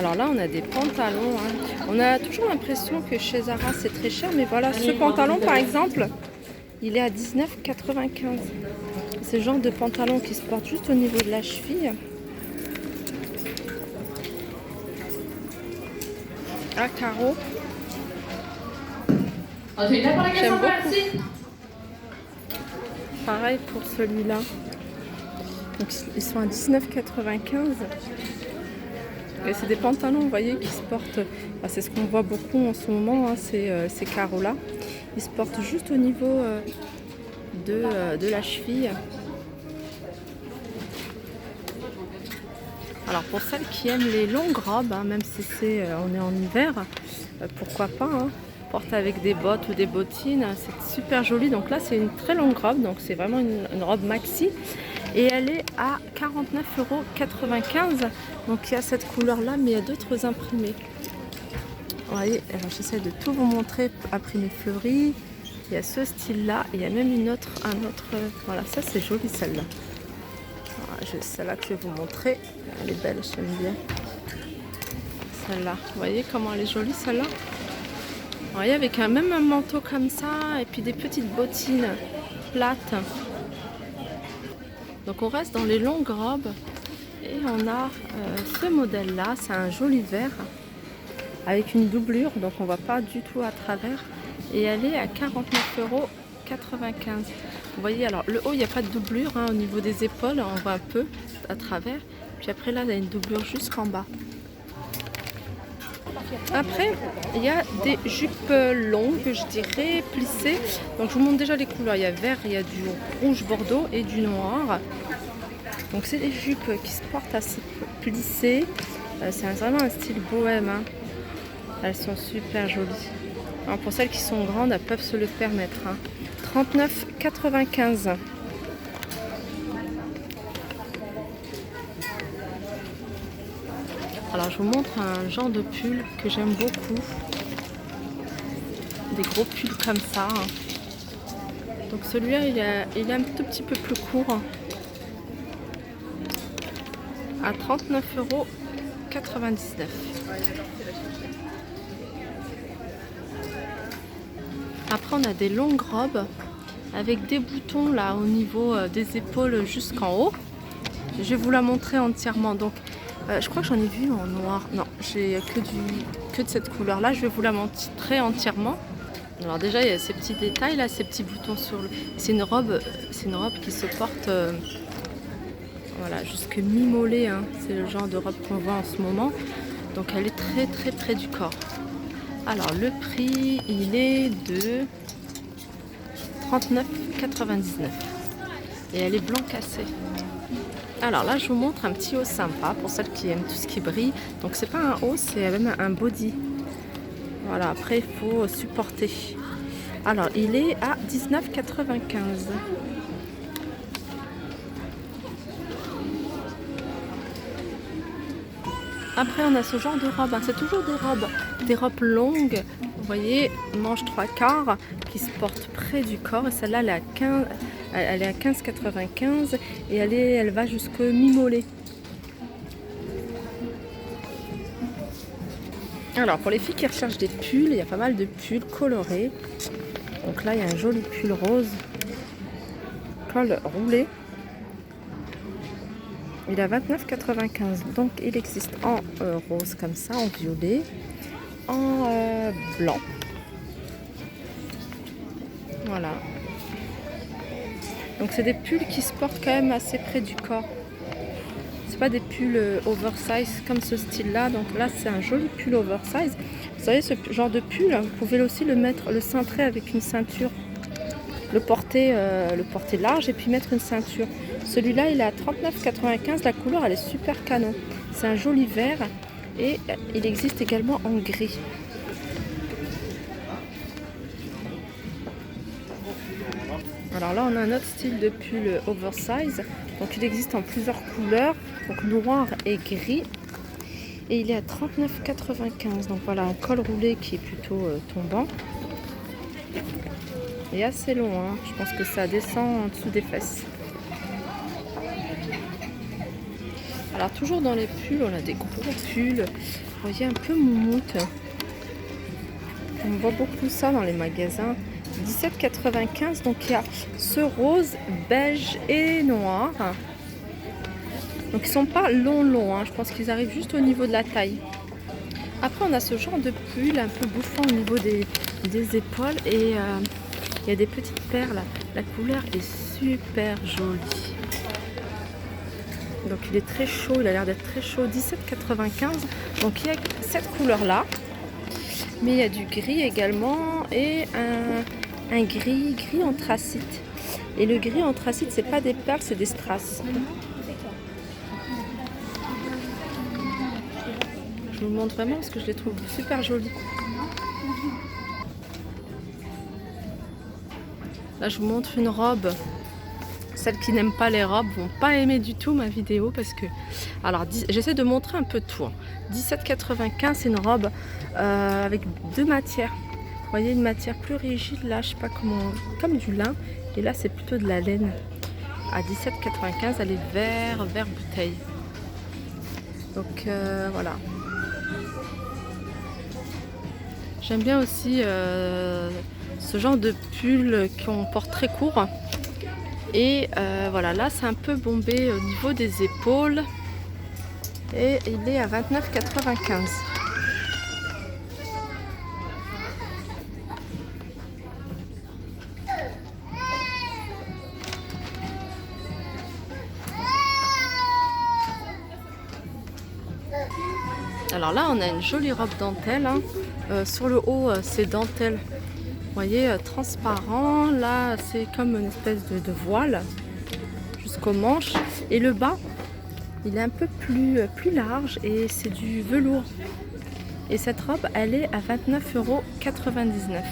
Alors là, on a des pantalons. Hein. On a toujours l'impression que chez Zara, c'est très cher. Mais voilà, ce pantalon, par exemple, il est à 19,95 €. C'est le genre de pantalon qui se porte juste au niveau de la cheville. À carreaux. J'aime beaucoup. Pareil pour celui-là. Donc ils sont à 19,95 €. Et c'est des pantalons, vous voyez, qui se portent. Bah, c'est ce qu'on voit beaucoup en ce moment, hein, ces carreaux-là. Ils se portent juste au niveau de la cheville. Alors pour celles qui aiment les longues robes, hein, même si on est en hiver, pourquoi pas, hein, porter avec des bottes ou des bottines, c'est super joli. Donc là c'est une très longue robe, donc c'est vraiment une robe maxi. Et elle est à 49,95 €. Donc il y a cette couleur là, mais il y a d'autres imprimés. Vous voyez, alors j'essaie de tout vous montrer, imprimé fleuri. Il y a ce style là, et il y a même un autre, voilà, ça c'est joli celle-là. Voilà, celle-là que je vais vous montrer, elle est belle, j'aime bien. Celle-là, vous voyez comment elle est jolie celle-là. Vous voyez, avec même un manteau comme ça, et puis des petites bottines plates. Donc on reste dans les longues robes, et on a ce modèle-là, c'est un joli vert, avec une doublure, donc on ne voit pas du tout à travers. Et elle est à 49,95 €. Vous voyez, alors le haut, il n'y a pas de doublure, hein, au niveau des épaules, on voit un peu à travers. Puis après là, il y a une doublure jusqu'en bas. Après, il y a des jupes longues, je dirais, plissées. Donc je vous montre déjà les couleurs. Il y a vert, il y a du rouge bordeaux et du noir. Donc c'est des jupes qui se portent assez plissées. C'est vraiment un style bohème, hein. Elles sont super jolies. Alors pour celles qui sont grandes, elles peuvent se le permettre. Hein. 39,95 €. Alors je vous montre un genre de pull que j'aime beaucoup. Des gros pulls comme ça. Donc celui-là, il est un tout petit peu plus court. À 39,99 €. Après, on a des longues robes avec des boutons là au niveau des épaules jusqu'en haut. Je vais vous la montrer entièrement. Donc, je crois que j'en ai vu en noir. Non, j'ai que de cette couleur là. Je vais vous la montrer entièrement. Alors déjà, il y a ces petits détails là, ces petits boutons sur le. C'est une robe qui se porte voilà, jusque mi-mollet. Hein. C'est le genre de robe qu'on voit en ce moment. Donc, elle est très très près du corps. Alors le prix, il est de 39,99 € et elle est blanc cassé. Alors là, je vous montre un petit haut sympa pour celles qui aiment tout ce qui brille. Donc c'est pas un haut, c'est même un body. Voilà, après il faut supporter. Alors il est à 19,95 €. Après, on a ce genre de robe. Hein. C'est toujours des robes longues. Vous voyez, manche 3/4 qui se porte près du corps. Et celle-là, elle est à 15,95 € et elle va jusqu'au mi-mollet. Alors, pour les filles qui recherchent des pulls, il y a pas mal de pulls colorés. Donc là, il y a un joli pull rose, col roulé. Il est à 29,95 €. Donc il existe en rose comme ça, en violet, en blanc. Voilà. Donc c'est des pulls qui se portent quand même assez près du corps. C'est pas des pulls oversize comme ce style-là. Donc là c'est un joli pull oversize. Vous savez, ce genre de pull, vous pouvez aussi le cintrer avec une ceinture. Le porter large et puis mettre une ceinture. Celui-là, il est à 39,95 €. La couleur, elle est super canon. C'est un joli vert et il existe également en gris. Alors là, on a un autre style de pull oversize. Donc, il existe en plusieurs couleurs, donc noir et gris. Et il est à 39,95 €. Donc voilà, un col roulé qui est plutôt tombant. Et assez long, hein. Je pense que ça descend en dessous des fesses. Alors toujours dans les pulls, on a des gros pulls. Vous voyez, un peu moumoute. On voit beaucoup ça dans les magasins. 17,95 €. Donc il y a ce rose, beige et noir. Donc ils sont pas longs, hein. Je pense qu'ils arrivent juste au niveau de la taille. Après on a ce genre de pull un peu bouffant au niveau des épaules. Et il y a des petites perles. La couleur est super jolie. Donc il est très chaud, il a l'air d'être très chaud. 17,95 €. Donc il y a cette couleur là. Mais il y a du gris également et un gris anthracite. Et le gris anthracite, c'est pas des perles, c'est des strass. Je vous montre vraiment parce que je les trouve super jolies. Là, je vous montre une robe. Celles qui n'aiment pas les robes vont pas aimer du tout ma vidéo parce que... Alors, j'essaie de montrer un peu tout. 17,95 €, c'est une robe avec deux matières. Vous voyez, une matière plus rigide, là, je sais pas comment... Comme du lin. Et là, c'est plutôt de la laine. À 17,95 €, elle est vert bouteille. Donc, voilà. J'aime bien aussi ce genre de pull qu'on porte très court. Et voilà, là c'est un peu bombé au niveau des épaules. Et il est à 29,95 €. Alors là on a une jolie robe dentelle, hein. Sur le haut c'est dentelle, vous voyez, transparent. Là c'est comme une espèce de voile jusqu'aux manches. Et le bas il est un peu plus large et c'est du velours. Et cette robe elle est à 29,99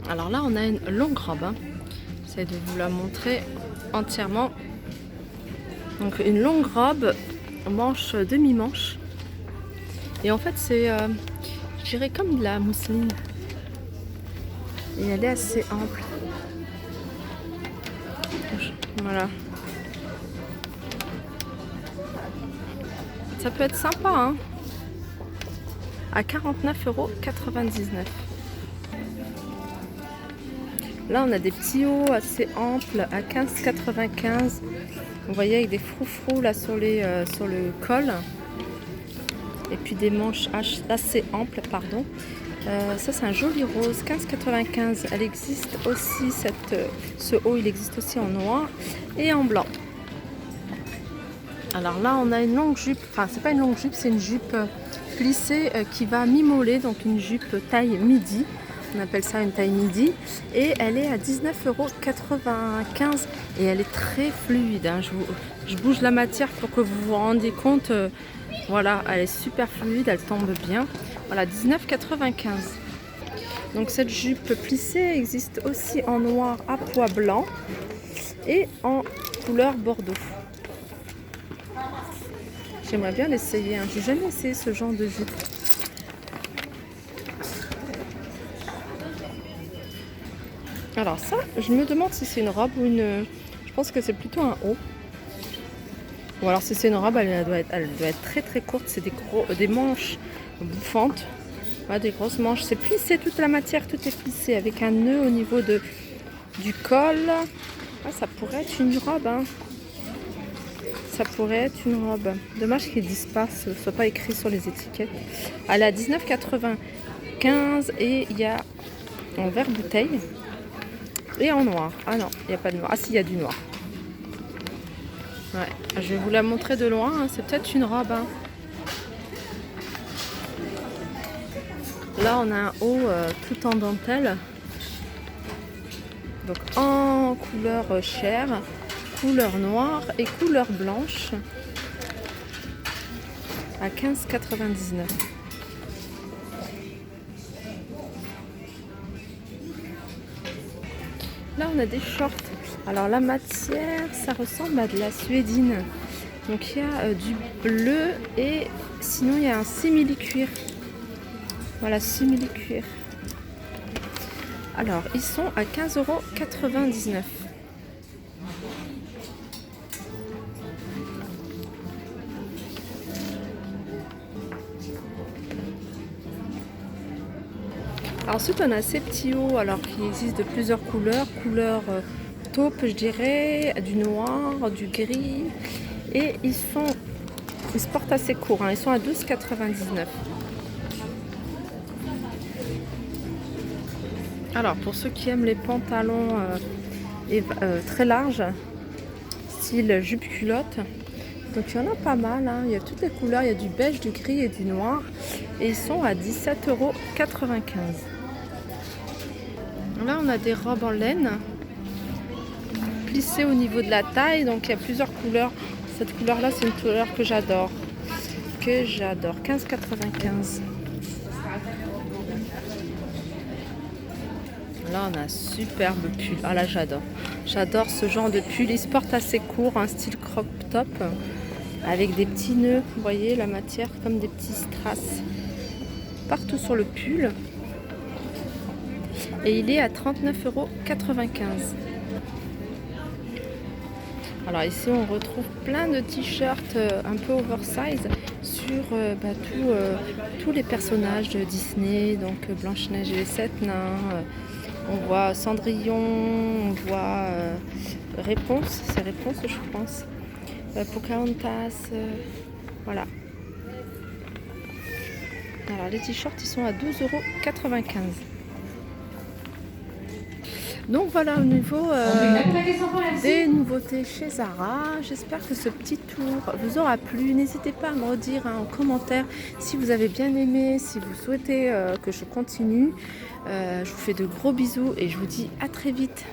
€. Alors là on a une longue robe, hein. J'essaie de vous la montrer entièrement. Donc une longue robe, manche demi-manche. Et en fait c'est, je dirais comme de la mousseline. Et elle est assez ample. Voilà. Ça peut être sympa, hein. À 49,99 €. Là on a des petits hauts assez amples à 15,95 €. Vous voyez, avec des froufrous là sur le col. Et puis des manches assez amples, pardon. Ça c'est un joli rose, 15,95 €. Elle existe aussi, ce haut il existe aussi en noir et en blanc. Alors là on a une longue jupe, enfin c'est pas une longue jupe, c'est une jupe plissée qui va mi-mollet, donc une jupe taille midi. On appelle ça une taille midi. Et elle est à 19,95 € et elle est très fluide, hein. Je bouge la matière pour que vous vous rendiez compte. Voilà, elle est super fluide, elle tombe bien. Voilà, 19,95 €. Donc cette jupe plissée existe aussi en noir à pois blanc et en couleur bordeaux. J'aimerais bien l'essayer, hein. J'ai jamais essayé ce genre de jupe. Alors ça, je me demande si c'est une robe ou une... Je pense que c'est plutôt un haut. Ou alors si c'est une robe, elle doit être très très courte. C'est des manches bouffantes. Voilà, des grosses manches. C'est plissé, toute la matière, tout est plissé avec un nœud au niveau du col. Ah, ça pourrait être une robe, hein. Ça pourrait être une robe. Dommage qu'ils disent pas, ce ne soit pas écrit sur les étiquettes. Elle est à 19,95 € et il y a en vert bouteille et en noir. Ah non, il n'y a pas de noir. Ah si, il y a du noir. Ouais, je vais vous la montrer de loin, hein. C'est peut-être une robe, hein. Là on a un haut tout en dentelle. Donc en couleur chair, couleur noire et couleur blanche à 15,99 €. Là on a des shorts. Alors la matière, ça ressemble à de la suédine. Donc il y a du bleu et sinon il y a un simili-cuir. Voilà, simili-cuir. Alors ils sont à 15,99 €. Alors ensuite on a ces petits hauts alors qui existent de plusieurs couleurs, taupe je dirais, du noir, du gris et ils se portent assez court, hein. Ils sont à 12,99. Alors pour ceux qui aiment les pantalons très larges, style jupe culotte, donc il y en a pas mal, hein. Il y a toutes les couleurs, il y a du beige, du gris et du noir et ils sont à 17,95 €. Là on a des robes en laine plissées au niveau de la taille, donc il y a plusieurs couleurs. Cette couleur là c'est une couleur que j'adore, 15,95 €. Là on a un superbe pull, ah là j'adore ce genre de pull. Il se porte assez court, un style crop top avec des petits nœuds, vous voyez la matière comme des petits strass partout sur le pull et il est à 39,95 €. Alors ici on retrouve plein de t-shirts un peu oversize sur tous les personnages de Disney, donc Blanche-Neige et les 7 nains, on voit Cendrillon, on voit Réponse, c'est Réponse je pense, Pocahontas, voilà. Alors les t-shirts ils sont à 12,95 €. Donc voilà au niveau des nouveautés chez Zara. J'espère que ce petit tour vous aura plu. N'hésitez pas à me redire en commentaire si vous avez bien aimé, si vous souhaitez que je continue. Je vous fais de gros bisous et je vous dis à très vite.